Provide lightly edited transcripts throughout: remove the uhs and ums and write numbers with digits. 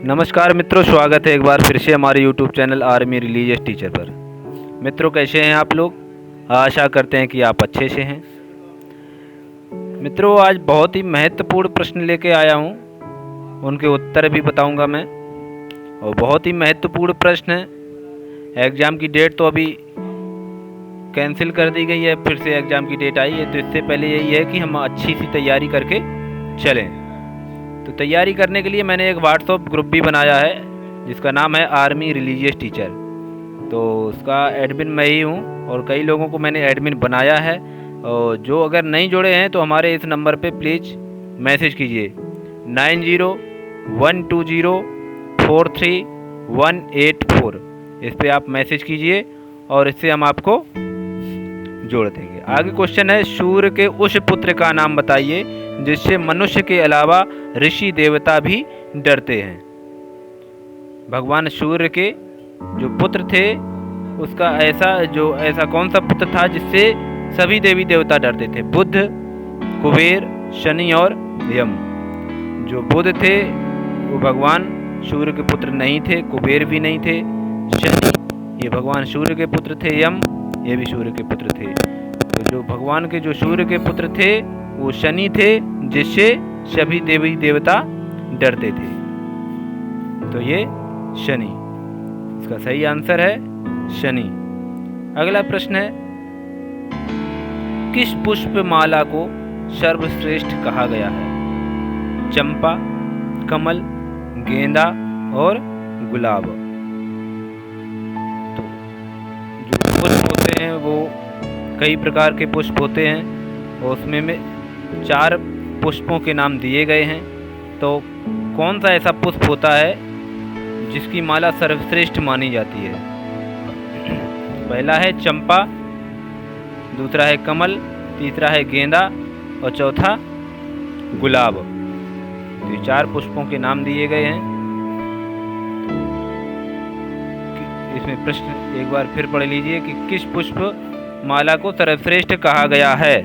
नमस्कार मित्रों, स्वागत है एक बार फिर से हमारे YouTube channel army religious teacher पर। मित्रों, कैसे हैं आप लोग? आशा करते हैं कि आप अच्छे से हैं। मित्रों, आज बहुत ही महत्वपूर्ण प्रश्न लेके आया हूं, उनके उत्तर भी बताऊंगा मैं। और बहुत ही महत्वपूर्ण प्रश्न है। एग्ज़ाम की डेट तो अभी कैंसिल कर दी गई है, फिर से एग्ज़ाम की डेट आई है, तो इससे पहले यही है कि हम अच्छी सी तैयारी करके चलें। तो तैयारी करने के लिए मैंने एक व्हाट्सएप ग्रुप भी बनाया है जिसका नाम है आर्मी रिलीजियस टीचर। तो उसका एडमिन मैं ही हूँ और कई लोगों को मैंने एडमिन बनाया है। और जो अगर नहीं जुड़े हैं तो हमारे इस नंबर पे प्लीज़ मैसेज कीजिए 9012043184। इस पर आप मैसेज कीजिए और इससे हम आपको जोड़ देंगे। आगे क्वेश्चन है, सूर्य के उस पुत्र का नाम बताइए जिससे मनुष्य के अलावा ऋषि देवता भी डरते हैं। भगवान सूर्य के जो पुत्र थे उसका ऐसा कौन सा पुत्र था जिससे सभी देवी देवता डरते थे? बुध, कुबेर, शनि और यम। जो बुध थे वो भगवान सूर्य के पुत्र नहीं थे, कुबेर भी नहीं थे, शनि ये भगवान सूर्य के पुत्र थे, यम ये भी सूर्य के पुत्र थे। तो जो भगवान के जो सूर्य के पुत्र थे वो शनि थे, जिससे सभी देवी देवता डरते थे। तो ये शनि, इसका सही आंसर है शनि। अगला प्रश्न है, किस पुष्पमाला को सर्वश्रेष्ठ कहा गया है? चंपा, कमल, गेंदा और गुलाब। तो जो पुष्प होते हैं वो कई प्रकार के पुष्प होते हैं और उसमें में 4 पुष्पों के नाम दिए गए हैं। तो कौन सा ऐसा पुष्प होता है जिसकी माला सर्वश्रेष्ठ मानी जाती है? पहला है चंपा, दूसरा है कमल, तीसरा है गेंदा और चौथा गुलाब। तो ये 4 पुष्पों के नाम दिए गए हैं। इसमें प्रश्न एक बार फिर पढ़ लीजिए कि किस पुष्प माला को सर्वश्रेष्ठ कहा गया है?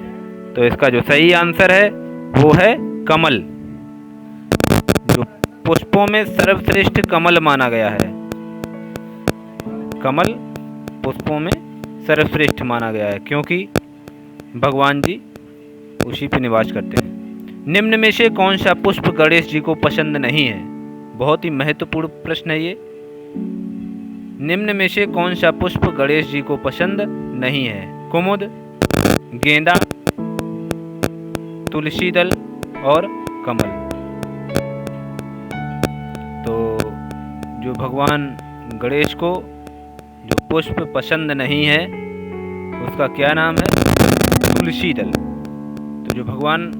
तो इसका जो सही आंसर है वो है कमल। जो पुष्पों में सर्वश्रेष्ठ कमल माना गया है। कमल पुष्पों में सर्वश्रेष्ठ माना गया है क्योंकि भगवान जी उसी पे निवास करते हैं। निम्न में से कौन सा पुष्प गणेश जी को पसंद नहीं है? बहुत ही महत्वपूर्ण प्रश्न है ये। निम्न में से कौन सा पुष्प गणेश जी को पसंद नहीं है? कुमुद, गेंदा, तुलसी दल और कमल। तो जो भगवान गणेश को जो पुष्प पसंद नहीं है उसका क्या नाम है? तुलसी दल। तो जो भगवान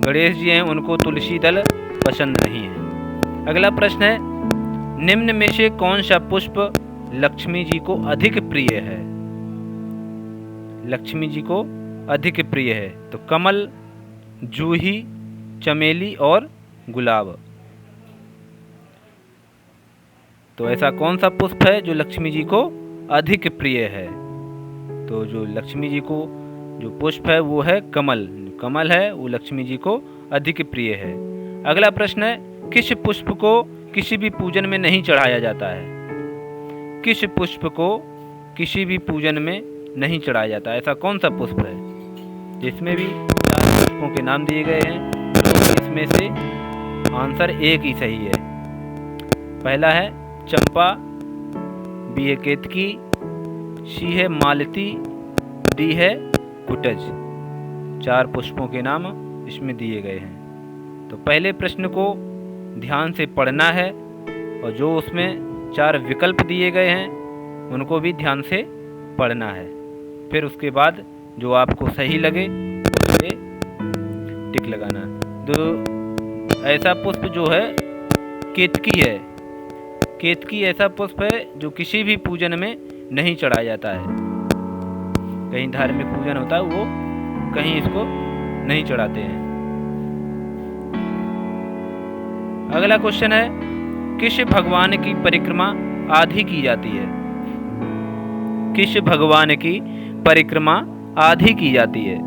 गणेश जी हैं उनको तुलसी दल पसंद नहीं है। अगला प्रश्न है, निम्न में से कौन सा पुष्प लक्ष्मी जी को अधिक प्रिय है? लक्ष्मी जी को अधिक प्रिय है तो कमल, जूही, चमेली और गुलाब। तो ऐसा कौन सा पुष्प है जो लक्ष्मी जी को अधिक प्रिय है? तो जो लक्ष्मी जी को जो पुष्प है वो है कमल। कमल है वो लक्ष्मी जी को अधिक प्रिय है। अगला प्रश्न है, किस पुष्प को किसी भी पूजन में नहीं चढ़ाया जाता है? किस पुष्प को किसी भी पूजन में नहीं चढ़ाया जाता? ऐसा कौन सा पुष्प है? जिसमें भी 4 पुष्पों के नाम दिए गए हैं तो इसमें से आंसर एक ही सही है। पहला है चंपा, बी है केतकी, सी है मालती, डी है कुटज। 4 पुष्पों के नाम इसमें दिए गए हैं। तो पहले प्रश्न को ध्यान से पढ़ना है और जो उसमें 4 विकल्प दिए गए हैं उनको भी ध्यान से पढ़ना है। फिर उसके बाद जो आपको सही लगे उस पे टिक लगाना। तो ऐसा पुष्प जो है केतकी है। केतकी ऐसा पुष्प है जो किसी भी पूजन में नहीं चढ़ाया जाता है। कहीं धार्मिक पूजन होता है वो कहीं इसको नहीं चढ़ाते हैं। अगला क्वेश्चन है, किस भगवान की परिक्रमा आधी की जाती है? किस भगवान की परिक्रमा आधी की जाती है?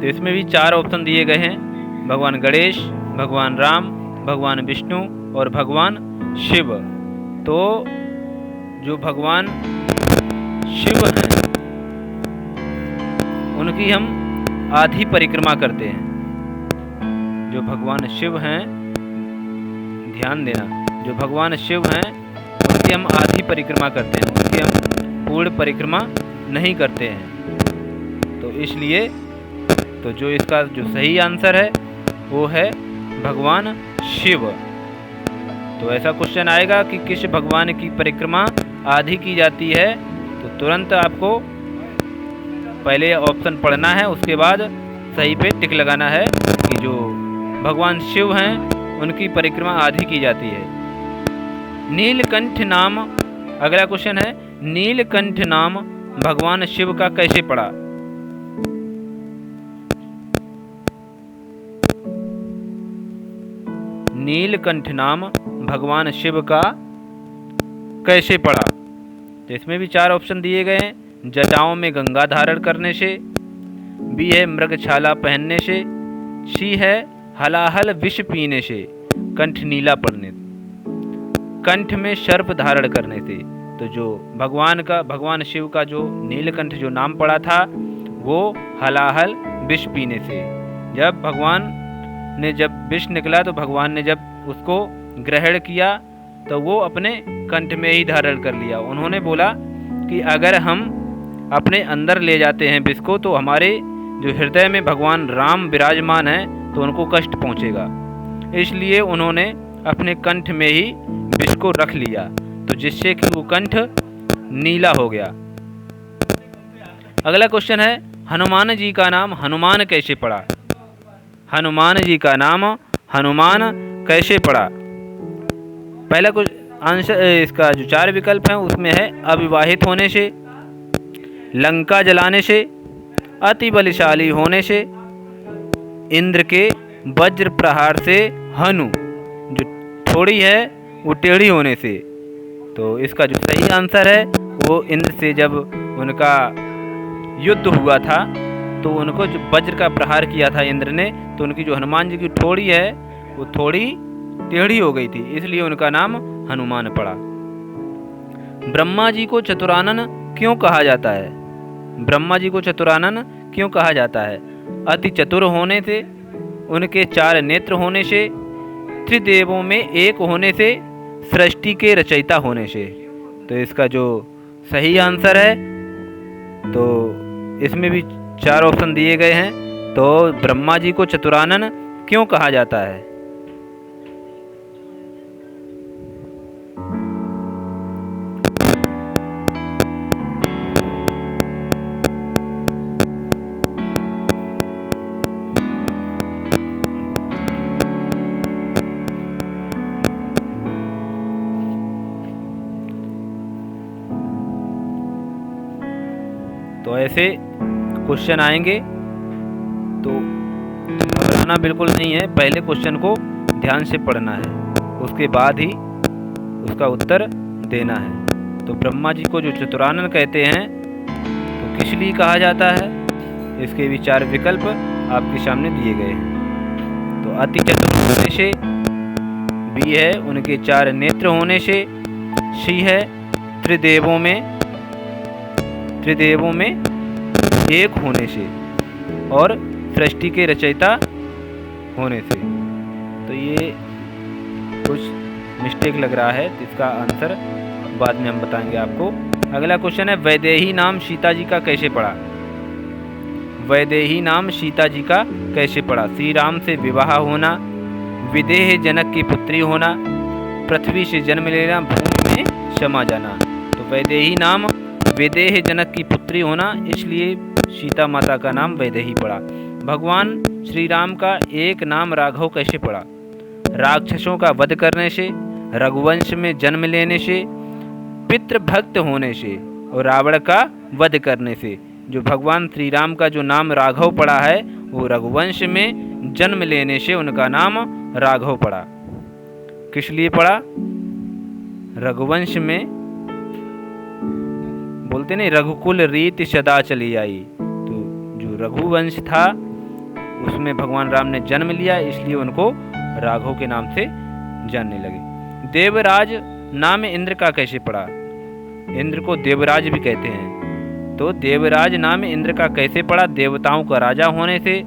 तो इसमें भी 4 ऑप्शन दिए गए हैं, भगवान गणेश, भगवान राम, भगवान विष्णु और भगवान शिव। तो जो भगवान शिव हैं उनकी हम आधी परिक्रमा करते हैं। जो भगवान शिव हैं, ध्यान देना, जो भगवान शिव हैं उनकी हम आधी परिक्रमा करते हैं, उनकी हम पूर्ण परिक्रमा नहीं करते हैं। तो इसलिए तो जो इसका जो सही आंसर है वो है भगवान शिव। तो ऐसा क्वेश्चन आएगा कि किस भगवान की परिक्रमा आधी की जाती है, तो तुरंत आपको पहले ऑप्शन पढ़ना है, उसके बाद सही पे टिक लगाना है कि जो भगवान शिव हैं उनकी परिक्रमा आधी की जाती है। नीलकंठ नाम, अगला क्वेश्चन है, नीलकंठ नाम भगवान शिव का कैसे पड़ा? नीलकंठ नाम भगवान शिव का कैसे पड़ा? तो इसमें भी 4 ऑप्शन दिए गए हैं, जटाओं में गंगा धारण करने से, बी है मृगछाला पहनने से, सी है हलाहल विष पीने से, कंठ नीला पड़ने, कंठ में सर्प धारण करने से। तो जो भगवान शिव का जो नीलकंठ जो नाम पड़ा था वो हलाहल विष पीने से। जब भगवान ने जब विष निकला तो भगवान ने जब उसको ग्रहण किया तो वो अपने कंठ में ही धारण कर लिया। उन्होंने बोला कि अगर हम अपने अंदर ले जाते हैं विष को तो हमारे जो हृदय में भगवान राम विराजमान हैं तो उनको कष्ट पहुंचेगा, इसलिए उन्होंने अपने कंठ में ही विष को रख लिया, तो जिससे कि वो कंठ नीला हो गया। अगला क्वेश्चन है, हनुमान जी का नाम हनुमान कैसे पड़ा? हनुमान जी का नाम हनुमान कैसे पड़ा? पहला कुछ आंसर, इसका जो 4 विकल्प हैं उसमें है अविवाहित होने से, लंका जलाने से, अति बलशाली होने से, इंद्र के वज्र प्रहार से, हनु जो थोड़ी है वो टेढ़ी होने से। तो इसका जो सही आंसर है वो इंद्र से जब उनका युद्ध हुआ था तो उनको जो वज्र का प्रहार किया था इंद्र ने, तो उनकी जो हनुमान जी की ठोड़ी है वो थोड़ी टेढ़ी हो गई थी, इसलिए उनका नाम हनुमान पड़ा। ब्रह्मा जी को चतुरानन क्यों कहा जाता है? ब्रह्मा जी को चतुरानन क्यों कहा जाता है? अति चतुर होने से, उनके 4 नेत्र होने से, त्रिदेवों में एक होने से, सृष्टि के रचयिता होने से। तो इसका जो सही आंसर है, तो इसमें भी 4 ऑप्शन दिए गए हैं। तो ब्रह्मा जी को चतुरानन क्यों कहा जाता है? तो ऐसे क्वेश्चन आएंगे तो घबराना बिल्कुल नहीं है, पहले क्वेश्चन को ध्यान से पढ़ना है, उसके बाद ही उसका उत्तर देना है। तो ब्रह्मा जी को जो चतुरानन कहते हैं तो किस लिए कहा जाता है? इसके भी 4 विकल्प आपके सामने दिए गए हैं। तो अति चतुर होने से, बी है उनके 4 नेत्र होने से, सी है त्रिदेवों में एक होने से, और सृष्टि के रचयिता होने से। तो ये कुछ मिस्टेक लग रहा है, तो इसका आंसर बाद में हम बताएंगे आपको। अगला क्वेश्चन है, वैदेही नाम सीता जी का कैसे पड़ा? वैदेही नाम सीता जी का कैसे पड़ा? श्री राम से विवाह होना, विदेह जनक की पुत्री होना, पृथ्वी से जन्म लेना, भूमि में समा जाना। तो वैदेही नाम विदेह जनक की पुत्री होना, इसलिए सीता माता का नाम वैदेही पड़ा। भगवान श्री राम का एक नाम राघव कैसे पड़ा? राक्षसों का वध करने से, रघुवंश में जन्म लेने से, पितृभक्त होने से और रावण का वध करने से। जो भगवान श्री राम का जो नाम राघव पड़ा है वो रघुवंश में जन्म लेने से उनका नाम राघव पड़ा। किस लिए पड़ा? रघुवंश में बोलते नहीं, रघुकुल रीति सदा चली आई। तो जो रघुवंश था उसमें भगवान राम ने जन्म लिया, इसलिए उनको राघव के नाम से जानने लगे। देवराज नाम इंद्र का कैसे पड़ा? इंद्र को देवराज भी कहते हैं। तो देवराज नाम इंद्र का कैसे पड़ा? देवताओं का राजा होने से,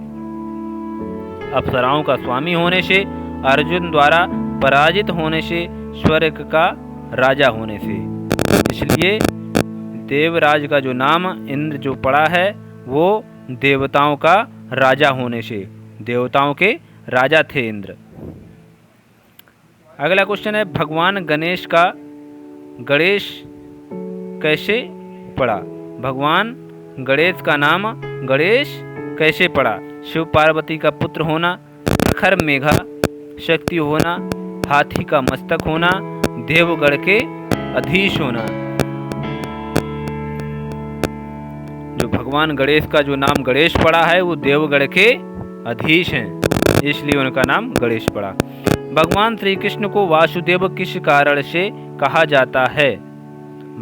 अप्सराओं का स्वामी होने से, अर्जुन द्वारा पराजित होने से, स्वर्ग का राजा होने से। इसलिए देवराज का जो नाम इंद्र जो पड़ा है वो देवताओं का राजा होने से, देवताओं के राजा थे इंद्र। अगला क्वेश्चन है भगवान गणेश का गणेश कैसे पड़ा? भगवान गणेश का नाम गणेश कैसे पड़ा? शिव पार्वती का पुत्र होना, खर मेघा शक्ति होना, हाथी का मस्तक होना, देवगढ़ के अधीश होना। जो भगवान गणेश का जो नाम गणेश पड़ा है वो देवगढ़ के अधीश हैं, इसलिए उनका नाम गणेश पड़ा। भगवान श्री कृष्ण को वासुदेव किस कारण से कहा जाता है?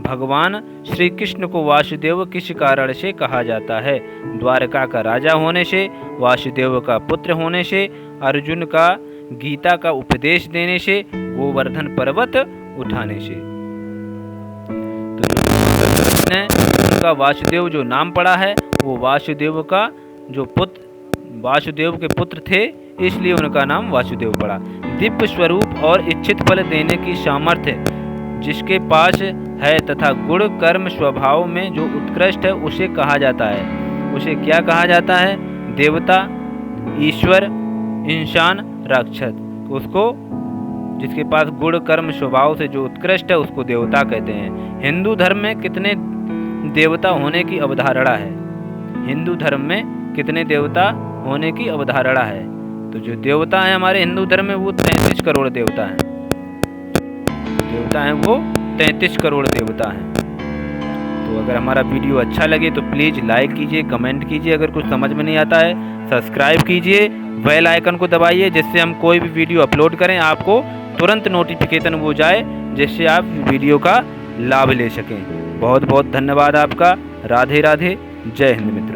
भगवान श्री कृष्ण को वासुदेव किस कारण से कहा जाता है? द्वारका का राजा होने से, वासुदेव का पुत्र होने से, अर्जुन का गीता का उपदेश देने से, गोवर्धन पर्वत उठाने से। तो जो उनका वासुदेव जो नाम पड़ा है वो वासुदेव का जो पुत्र, वासुदेव के पुत्र थे, इसलिए उनका नाम वासुदेव पड़ा। दिव्य स्वरूप और इच्छित फल देने की सामर्थ्य जिसके पास है तथा गुण कर्म स्वभाव में जो उत्कृष्ट है उसे कहा जाता है। उसे क्या कहा जाता है? देवता, ईश्वर, इंसान, राक्षस। उसको जिसके पास गुण कर्म स्वभाव से जो उत्कृष्ट है उसको देवता कहते हैं। हिंदू धर्म में कितने देवता होने की अवधारणा है? हिंदू धर्म में कितने देवता होने की अवधारणा है? तो जो देवता है हमारे हिंदू धर्म में वो 33 करोड़ देवता हैं। देवता हैं वो 33 करोड़ देवता हैं। तो अगर हमारा वीडियो अच्छा लगे तो प्लीज़ लाइक कीजिए, कमेंट कीजिए। अगर कुछ समझ में नहीं आता है सब्सक्राइब कीजिए, बेल आइकन को दबाइए, जिससे हम कोई भी वीडियो अपलोड करें आपको तुरंत नोटिफिकेशन हो जाए, जिससे आप वीडियो का लाभ ले सकें। बहुत बहुत धन्यवाद आपका। राधे राधे। जय हिंद मित्रों।